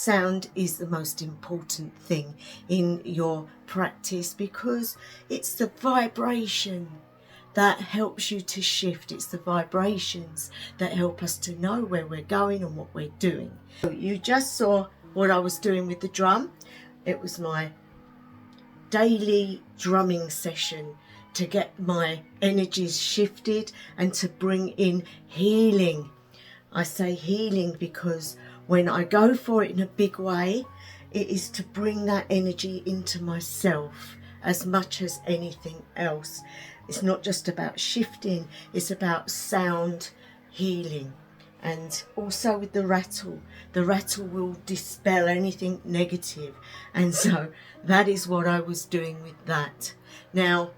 sound is the most important thing in your practice, because it's the vibration that helps you to shift. It's the vibrations that help us to know where we're going and what we're doing. So you just saw what I was doing with the drum. It was my daily drumming session to get my energies shifted and to bring in healing. I say healing because when I go for it in a big way, it is to bring that energy into myself as much as anything else. It's not just about shifting, it's about sound healing. And also with the rattle will dispel anything negative. And so that is what I was doing with that. Now,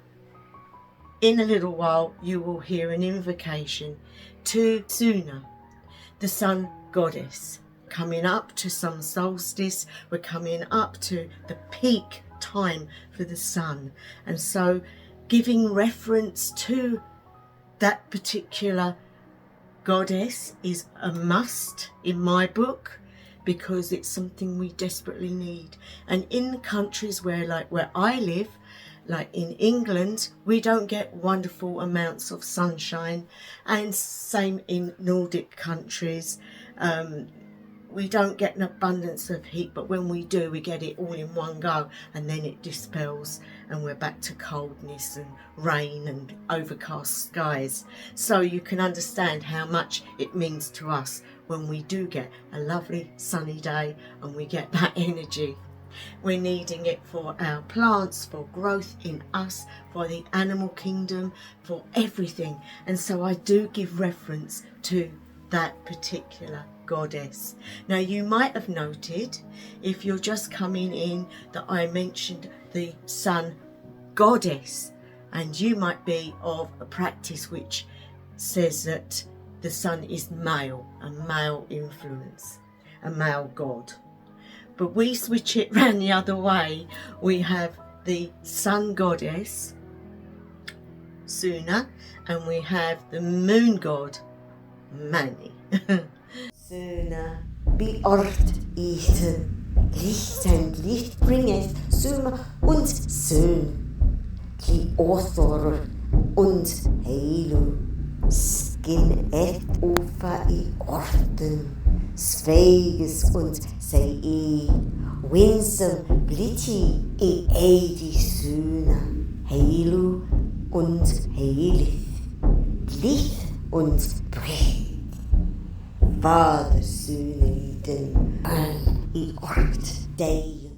in a little while, you will hear an invocation to Sunna, the sun goddess. Coming up to some solstice, we're coming up to the peak time for the sun. And so giving reference to that particular goddess is a must in my book, because it's something we desperately need. And in countries where I live, like in England, we don't get wonderful amounts of sunshine, and same in Nordic countries. We don't get an abundance of heat, but when we do, we get it all in one go, and then it dispels and we're back to coldness and rain and overcast skies. So you can understand how much it means to us when we do get a lovely sunny day and we get that energy. We're needing it for our plants, for growth in us, for the animal kingdom, for everything. And so I do give reference to that particular goddess. Now, you might have noted, if you're just coming in, that I mentioned the sun goddess, and you might be of a practice which says that the sun is male, a male influence, a male god. But we switch it round the other way. We have the sun goddess, Sunna, and we have the moon god, Mani. Sunna, be Ort iten, Licht and Licht bringeth, Summa und Sön, Ki Othor und Heilu, Skin et Ufa I Orten, Sveiges und sei Winsel Bliti I Eidi Sunna, Heilu und Heilig, Licht und Brech. Father, Soon, and Ort Day.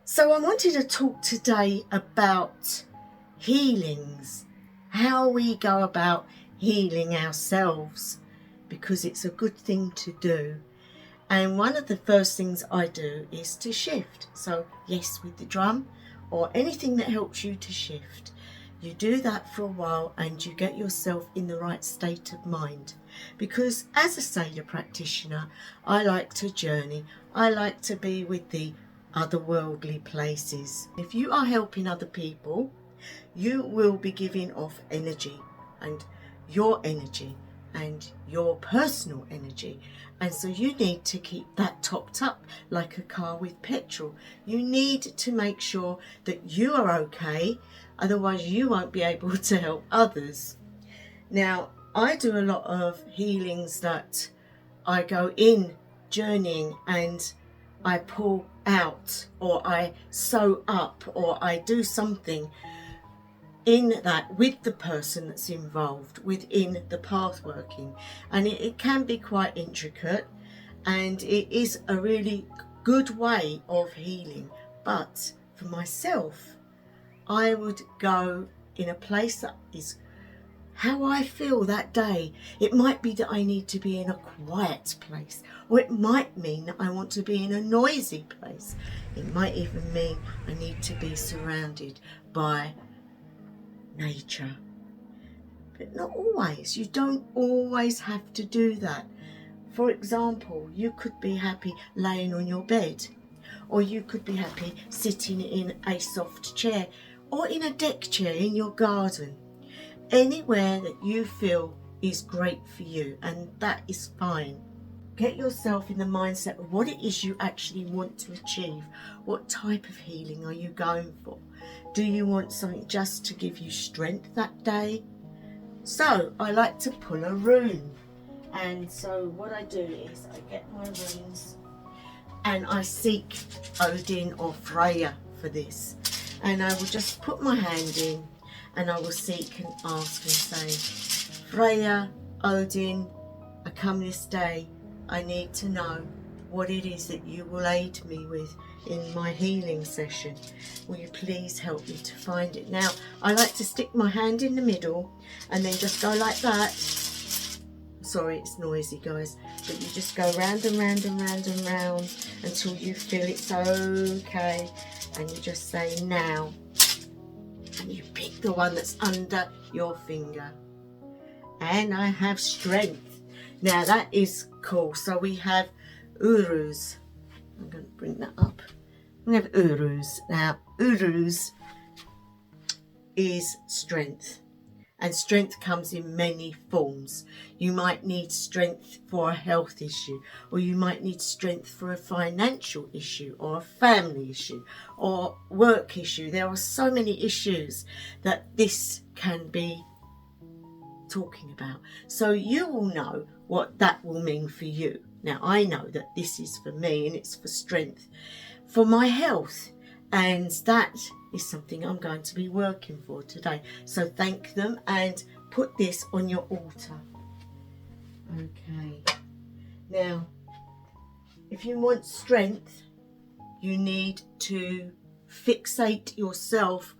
So I wanted to talk today about healings, how we go about healing ourselves, because it's a good thing to do. And one of the first things I do is to shift. So yes, with the drum or anything that helps you to shift. You do that for a while and you get yourself in the right state of mind. Because as a Seder practitioner, I like to journey. I like to be with the otherworldly places. If you are helping other people, you will be giving off energy, and your personal energy. And so you need to keep that topped up like a car with petrol. You need to make sure that you are okay, otherwise you won't be able to help others. Now, I do a lot of healings that I go in journeying and I pull out, or I sew up, or I do something in that with the person that's involved within the path working. And it can be quite intricate, and it is a really good way of healing. But for myself, I would go in a place that is how I feel that day. It might be that I need to be in a quiet place, or it might mean that I want to be in a noisy place. It might even mean I need to be surrounded by nature. But not always. You don't always have to do that. For example, you could be happy laying on your bed, or you could be happy sitting in a soft chair, or in a deck chair in your garden. Anywhere that you feel is great for you, and that is fine. get yourself in the mindset of what it is you actually want to achieve. What type of healing are you going for? Do you want something just to give you strength that day? So I like to pull a rune, and so what I do is I get my runes and I seek Odin or Freya for this, and I will just put my hand in and I will seek and ask and say, Freya, Odin, I come this day, I need to know what it is that you will aid me with in my healing session. Will you please help me to find it? Now, I like to stick my hand in the middle and then just go like that. Sorry, it's noisy, guys, but you just go round and round and round and round until you feel it's okay, and you just say now, and you pick the one that's under your finger. And I have strength. Now that is cool. So we have Uruz. I'm going to bring that up. We have Uruz. Now Uruz is strength, and strength comes in many forms. You might need strength for a health issue, or you might need strength for a financial issue, or a family issue, or work issue. There are so many issues that this can be talking about, so you will know what that will mean for you. Now I know that this is for me, and it's for strength for my health, and that is something I'm going to be working for today. So thank them and put this on your altar. Okay, now if you want strength, you need to fixate yourself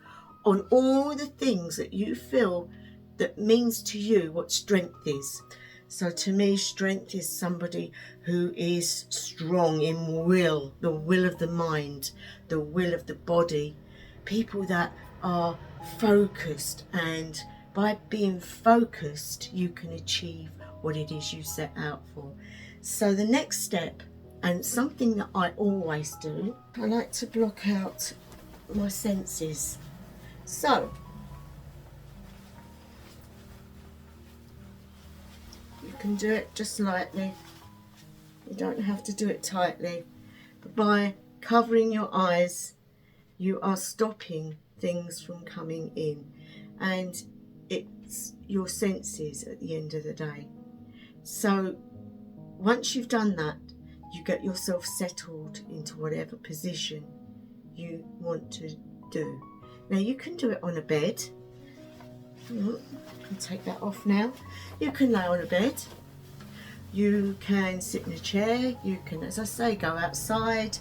on all the things that you feel that means to you what strength is. So to me, strength is somebody who is strong in will, the will of the mind, the will of the body. People that are focused, and by being focused, you can achieve what it is you set out for. So the next step, and something that I always do, I like to block out my senses. So you can do it just lightly. You don't have to do it tightly. But by covering your eyes, you are stopping things from coming in. And it's your senses at the end of the day. So once you've done that, you get yourself settled into whatever position you want to do. Now you can do it on a bed. You can take that off now. You can lay on a bed. You can sit in a chair. You can, as I say, go outside.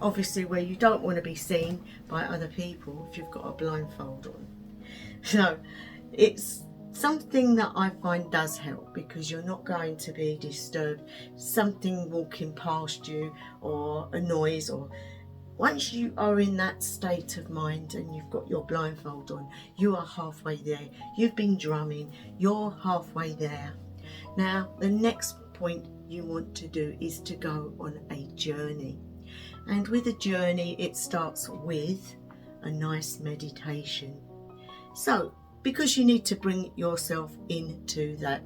Obviously where you don't want to be seen by other people if you've got a blindfold on. So it's something that I find does help, because you're not going to be disturbed. Something walking past you, or a noise, or once you are in that state of mind and you've got your blindfold on, you are halfway there. You've been drumming, you're halfway there. Now, the next point you want to do is to go on a journey. And with a journey, it starts with a nice meditation. So, because you need to bring yourself into that,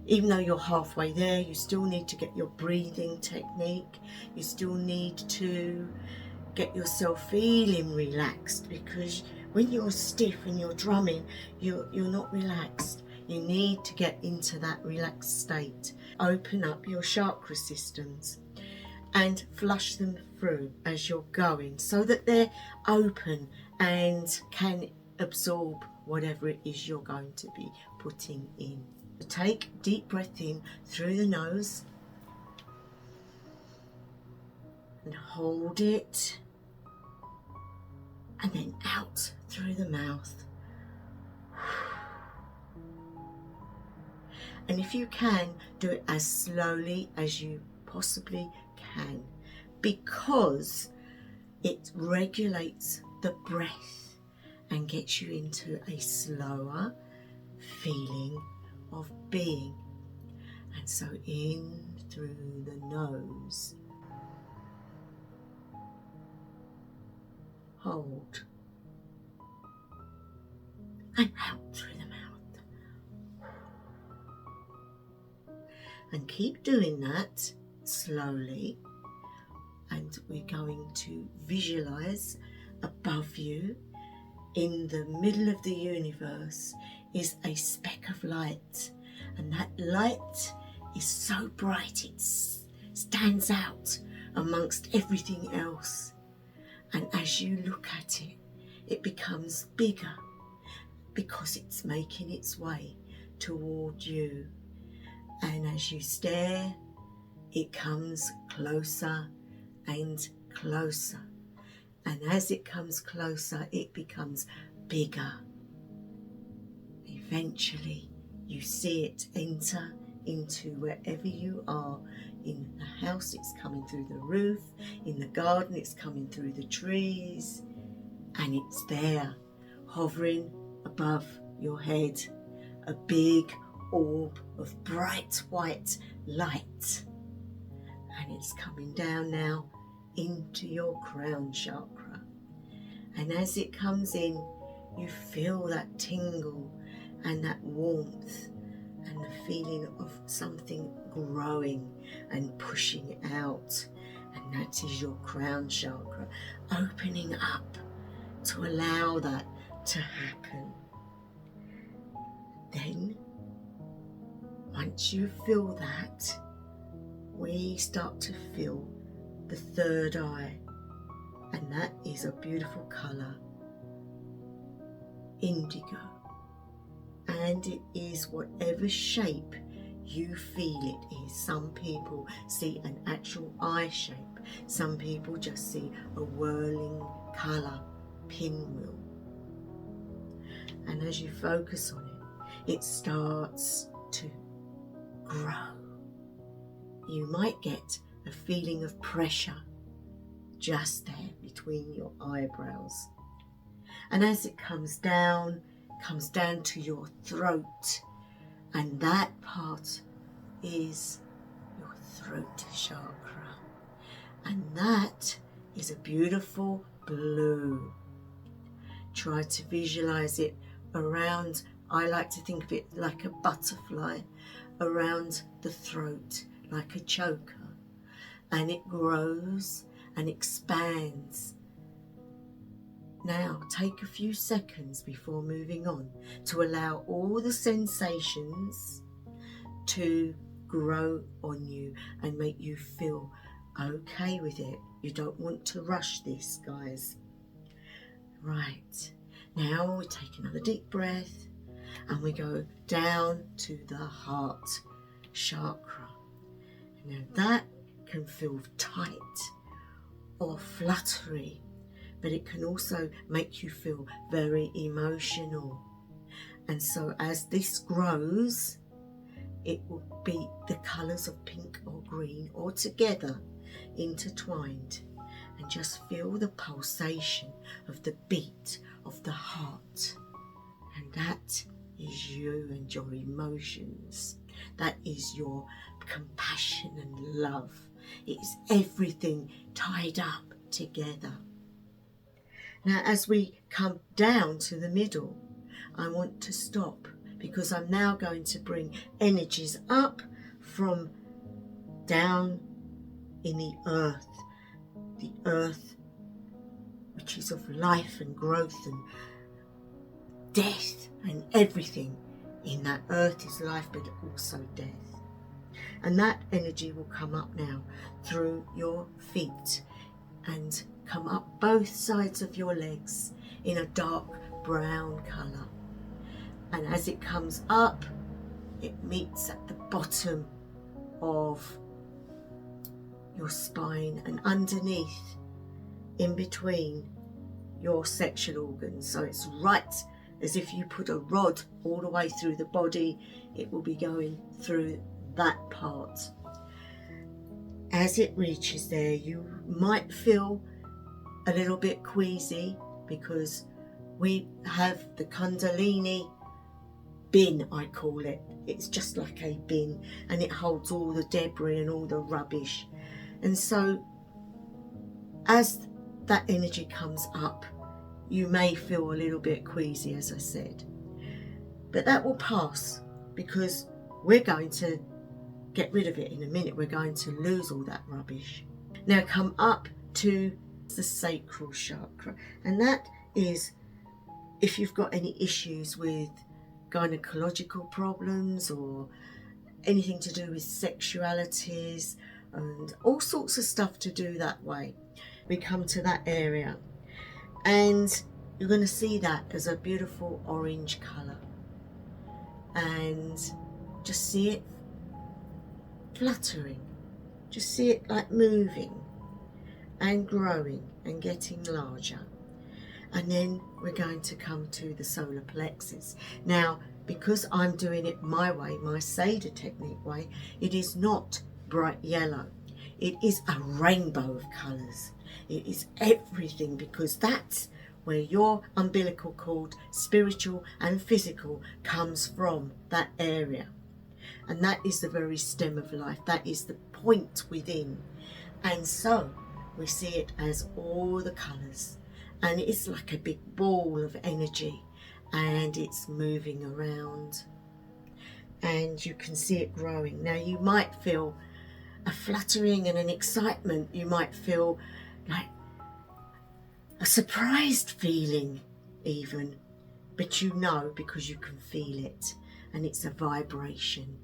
even though you're halfway there, you still need to get your breathing technique. You still need to get yourself feeling relaxed, because when you're stiff and you're drumming, you're not relaxed. You need to get into that relaxed state. Open up your chakra systems and flush them through as you're going, so that they're open and can absorb whatever it is you're going to be putting in. Take a deep breath in through the nose and hold it, and then out through the mouth. And if you can, do it as slowly as you possibly can, because it regulates the breath and gets you into a slower feeling of being. And so in through the nose, hold, and out through the mouth. And keep doing that slowly. And we're going to visualize above you, in the middle of the universe, is a speck of light. And that light is so bright, it stands out amongst everything else. And as you look at it, it becomes bigger because it's making its way toward you. And as you stare, it comes closer and closer. And as it comes closer, it becomes bigger. Eventually, you see it enter into wherever you are. In the house, it's coming through the roof. In the garden, it's coming through the trees. And it's there, hovering above your head, a big orb of bright white light. And it's coming down now into your crown chakra. And as it comes in, you feel that tingle and that warmth and the feeling of something growing and pushing out. And that is your crown chakra opening up to allow that to happen. Then, once you feel that, we start to feel the third eye, and that is a beautiful colour, indigo, and it is whatever shape you feel it is. Some people see an actual eye shape, some people just see a whirling colour pinwheel, and as you focus on it, it starts to grow. You might get a feeling of pressure just there between your eyebrows. And as it comes down to your throat, and that part is your throat chakra. And that is a beautiful blue. Try to visualize it around, I like to think of it like a butterfly, around the throat, like a choker. And it grows and expands. Now take a few seconds before moving on to allow all the sensations to grow on you and make you feel okay with it. You don't want to rush this, guys. Right, now we take another deep breath and we go down to the heart chakra. Now that can feel tight or fluttery, but it can also make you feel very emotional. And so as this grows, it will be the colours of pink or green or together, intertwined, and just feel the pulsation of the beat of the heart. And that is you and your emotions. That is your compassion and love. It is everything tied up together. Now, as we come down to the middle, I want to stop because I'm now going to bring energies up from down in the earth which is of life and growth and death, and everything in that earth is life but also death. And that energy will come up now through your feet and come up both sides of your legs in a dark brown colour. And as it comes up, it meets at the bottom of your spine and underneath, in between your sexual organs. So it's right as if you put a rod all the way through the body. It will be going through that part. As it reaches there, you might feel a little bit queasy because we have the Kundalini bin, I call it. It's just like a bin, and it holds all the debris and all the rubbish. And so as that energy comes up, you may feel a little bit queasy, as I said, but that will pass because we're going to get rid of it in a minute. We're going to lose all that rubbish. Now come up to the sacral chakra, and that is if you've got any issues with gynecological problems or anything to do with sexualities and all sorts of stuff to do that way. We come to that area and you're going to see that as a beautiful orange colour, and just see it fluttering, just see it like moving and growing and getting larger. And then we're going to come to the solar plexus. Now, because I'm doing it my way, my Seder technique way, it is not bright yellow. It is a rainbow of colours. It is everything, because that's where your umbilical cord, spiritual and physical, comes from, that area. And that is the very stem of life. That is the point within. And so we see it as all the colours. And it's like a big ball of energy, and it's moving around. And you can see it growing. Now you might feel a fluttering and an excitement. You might feel like a surprised feeling even. But you know, because you can feel it. And it's a vibration.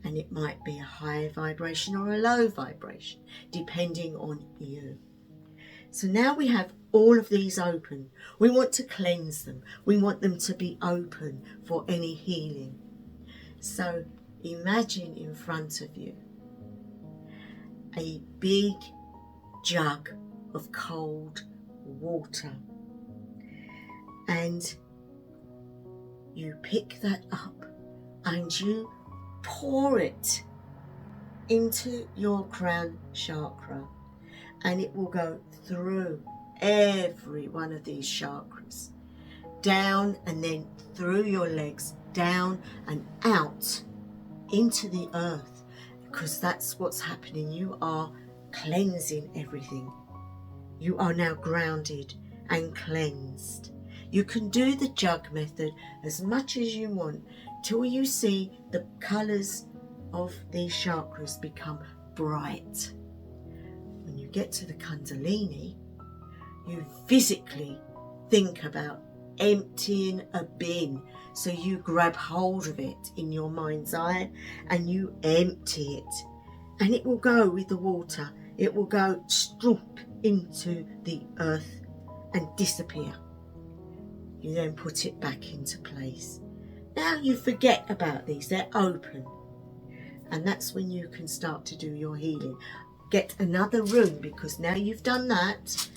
And it might be a high vibration or a low vibration, depending on you. So now we have all of these open. We want to cleanse them. We want them to be open for any healing. So imagine in front of you a big jug of cold water. And you pick that up and you pour it into your crown chakra. And it will go through every one of these chakras, down and then through your legs, down and out into the earth, because that's what's happening. You are cleansing everything. You are now grounded and cleansed. You can do the jug method as much as you want till you see the colours of these chakras become bright. When you get to the Kundalini, you physically think about emptying a bin. So you grab hold of it in your mind's eye and you empty it. And it will go with the water. It will go stroop into the earth and disappear. You then put it back into place. Now you forget about these. They're open. And that's when you can start to do your healing. Get another room, because now you've done that,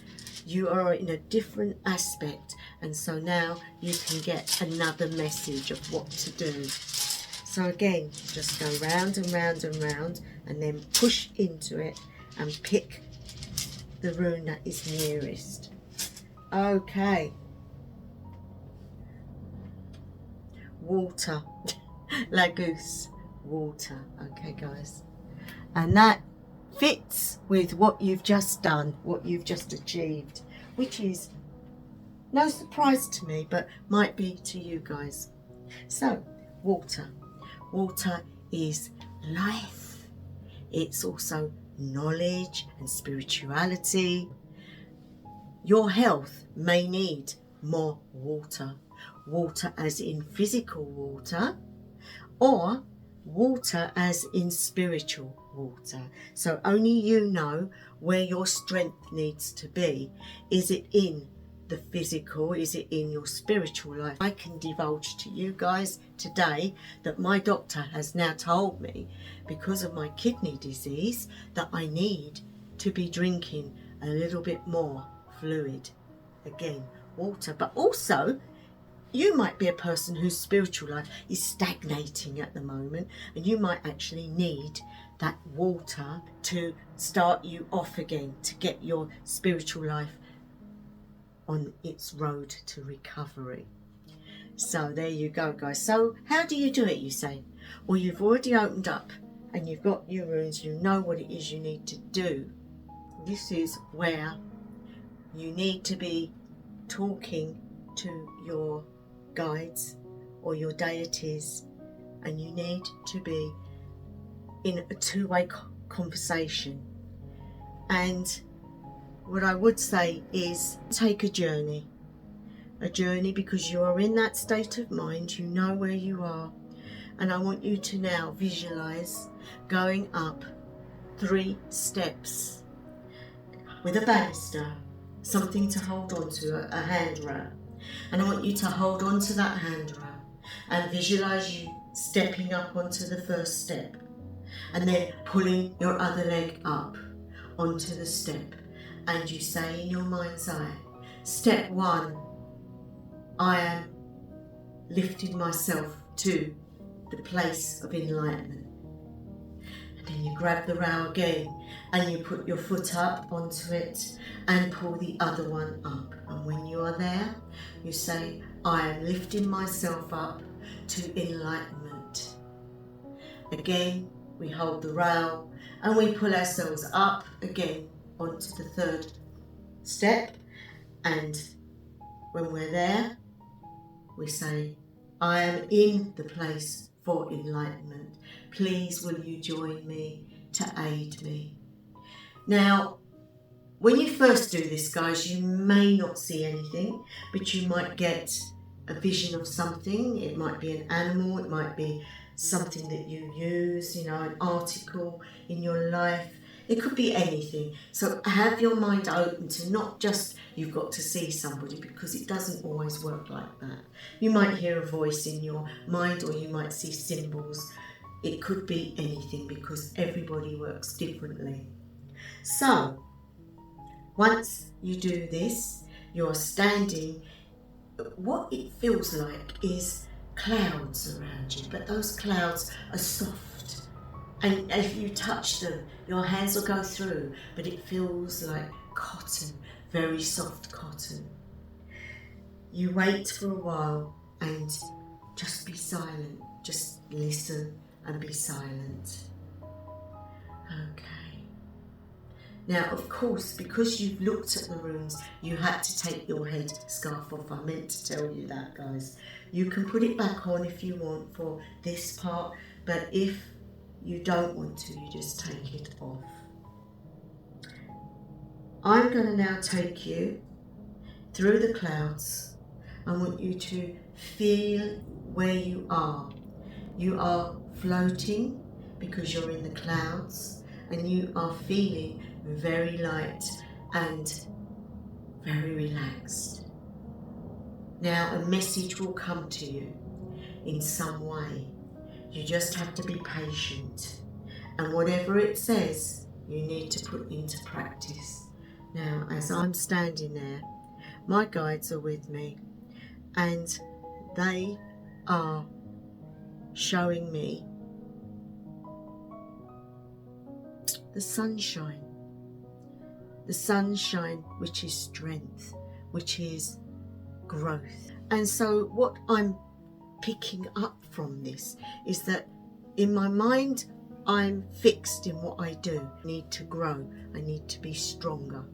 you are in a different aspect, and so now you can get another message of what to do. So again, just go round and round and round, and then push into it and pick the rune that is nearest. Okay. Water. Lagos. Water. Okay, guys. And that fits with what you've just done, what you've just achieved, which is no surprise to me, but might be to you guys. So, water. Water is life. It's also knowledge and spirituality. Your health may need more water. Water as in physical water, or water as in spiritual water. So only you know where your strength needs to be. Is it in the physical? Is it in your spiritual life? I can divulge to you guys today that my doctor has now told me, because of my kidney disease, that I need to be drinking a little bit more fluid. Again, water. But also, you might be a person whose spiritual life is stagnating at the moment, and you might actually need that water to start you off again, to get your spiritual life on its road to recovery. So there you go, guys. So how do you do it, you say? Well, you've already opened up and you've got your runes. You know what it is you need to do. This is where you need to be talking to your guides or your deities, and you need to be in a two-way conversation. And what I would say is take a journey because you are in that state of mind, you know where you are, and I want you to now visualize going up 3 steps with a banister, something to hold on to, a handrail, and I want you to hold on to that handrail and visualize you stepping up onto the first step and then pulling your other leg up onto the step, and you say in your mind's eye, step 1, I am lifting myself to the place of enlightenment. And then you grab the rail again and you put your foot up onto it and pull the other one up. And when you are there, you say, I am lifting myself up to enlightenment. Again, we hold the rail and we pull ourselves up again onto the 3rd step. And when we're there, we say, I am in the place for enlightenment. Please will you join me to aid me. Now, when you first do this, guys, you may not see anything, but you might get a vision of something. It might be an animal, it might be something that you use, an article in your life. It could be anything. So have your mind open to not just you've got to see somebody, because it doesn't always work like that. You might hear a voice in your mind, or you might see symbols. It could be anything because everybody works differently. So once you do this, you're standing. What it feels like is clouds around you, but those clouds are soft. And if you touch them, your hands will go through, but it feels like cotton, very soft cotton. You wait for a while and just be silent. Just listen and be silent. Okay. Now, of course, because you've looked at the runes, you had to take your head scarf off. I meant to tell you that, guys. You can put it back on if you want for this part, but if you don't want to, you just take it off. I'm going to now take you through the clouds. I want you to feel where you are. You are floating because you're in the clouds, and you are feeling very light and very relaxed. Now a message will come to you in some way. You just have to be patient, and whatever it says, you need to put into practice. Now, as I'm standing there, my guides are with me, and they are showing me the sunshine, which is strength, which is growth. And so what I'm picking up from this is that in my mind, I'm fixed in what I do. I need to grow, I need to be stronger.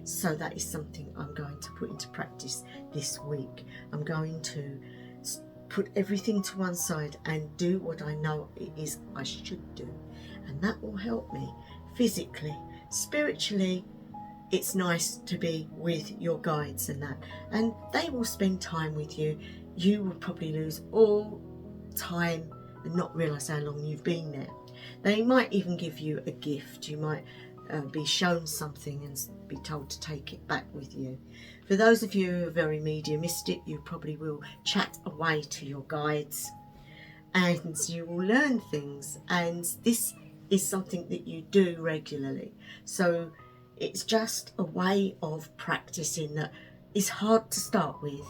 So that is something I'm going to put into practice this week. I'm going to put everything to one side and do what I know it is I should do. And that will help me physically, spiritually. It's nice to be with your guides and that, and they will spend time with you. You will probably lose all time and not realise how long you've been there. They might even give you a gift. You might be shown something and be told to take it back with you. For those of you who are very mediumistic, you probably will chat away to your guides and you will learn things, and this is something that you do regularly. So it's just a way of practicing that is hard to start with,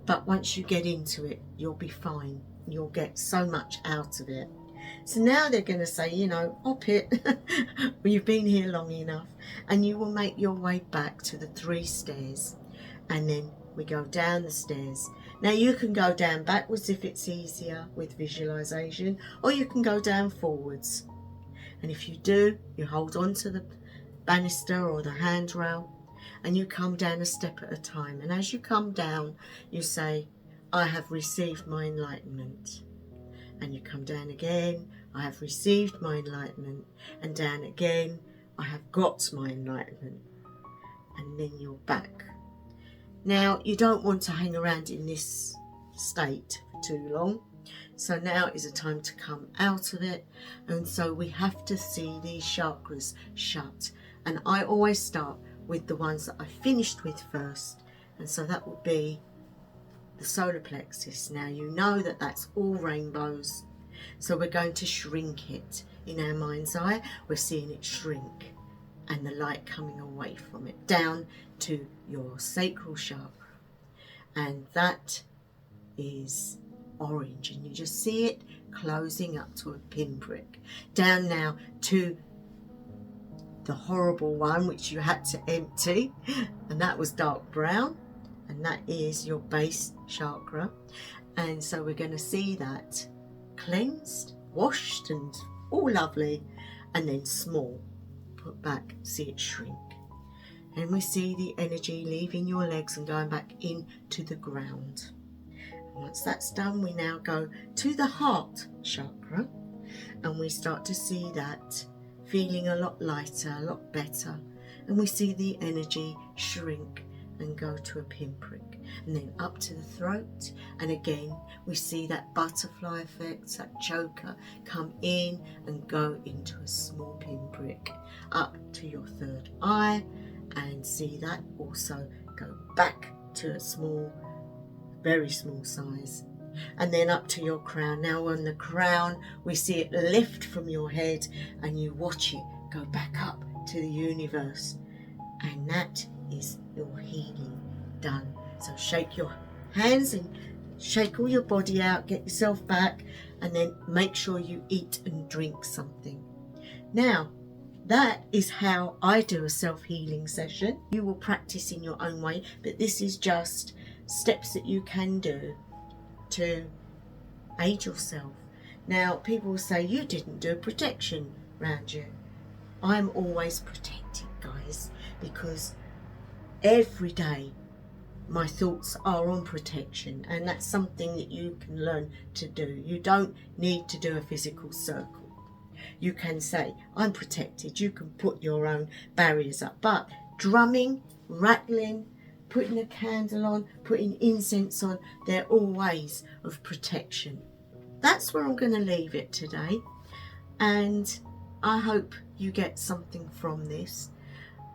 but once you get into it, you'll be fine. You'll get so much out of it. So now they're going to say, op it, you've been here long enough, and you will make your way back to the 3 stairs, and then we go down the stairs. Now you can go down backwards if it's easier with visualization, or you can go down forwards. And if you do, you hold on to the banister or the handrail, and you come down a step at a time. And as you come down, you say, I have received my enlightenment. And you come down again, I have received my enlightenment, and down again, I have got my enlightenment, and then you're back. Now, you don't want to hang around in this state for too long, so now is a time to come out of it, and so we have to see these chakras shut, and I always start with the ones that I finished with first, and so that will be the solar plexus. Now you know that that's all rainbows, so we're going to shrink it in our mind's eye. We're seeing it shrink and the light coming away from it down to your sacral chakra, and that is orange, and you just see it closing up to a pinprick. Down now to the horrible one which you had to empty, and that was dark brown, and that is your base chakra. And so we're going to see that cleansed, washed, and all lovely, and then small, put back, see it shrink, and we see the energy leaving your legs and going back into the ground. And once that's done, we now go to the heart chakra, and we start to see that feeling a lot lighter, a lot better, and we see the energy shrink and go to a pinprick, and then up to the throat, and again we see that butterfly effect, that choker come in and go into a small pinprick, up to your third eye, and see that also go back to a small, very small size, and then up to your crown. Now on the crown we see it lift from your head, and you watch it go back up to the universe, and that is your healing done. So shake your hands and shake all your body out, get yourself back, and then make sure you eat and drink something. Now that is how I do a self-healing session. You will practice in your own way, but this is just steps that you can do to aid yourself. Now people will say, you didn't do a protection round you. I'm always protected, guys, because every day my thoughts are on protection, and that's something that you can learn to do. You don't need to do a physical circle. You can say, I'm protected. You can put your own barriers up, but drumming, rattling, putting a candle on, putting incense on, they're all ways of protection. That's where I'm going to leave it today, and I hope you get something from this.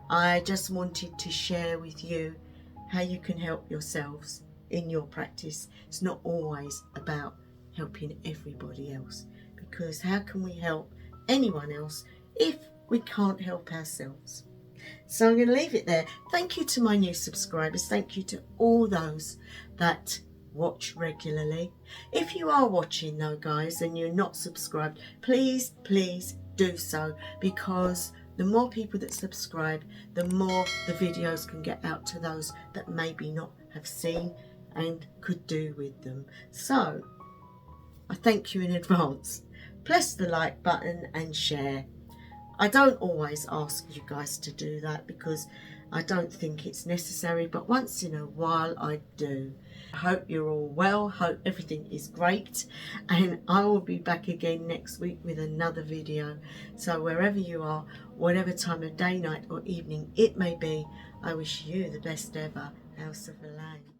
I just wanted to share with you how you can help yourselves in your practice. It's not always about helping everybody else, because how can we help anyone else if we can't help ourselves? So I'm going to leave it there. Thank you to my new subscribers. Thank you to all those that watch regularly. If you are watching though, guys, and you're not subscribed, please do so, because the more people that subscribe, the more the videos can get out to those that maybe not have seen and could do with them. So I thank you in advance. Press the like button and share. I don't always ask you guys to do that because I don't think it's necessary, but once in a while I do. I hope you're all well, hope everything is great, and I will be back again next week with another video. So wherever you are, whatever time of day, night or evening it may be, I wish you the best ever. House of Elaine.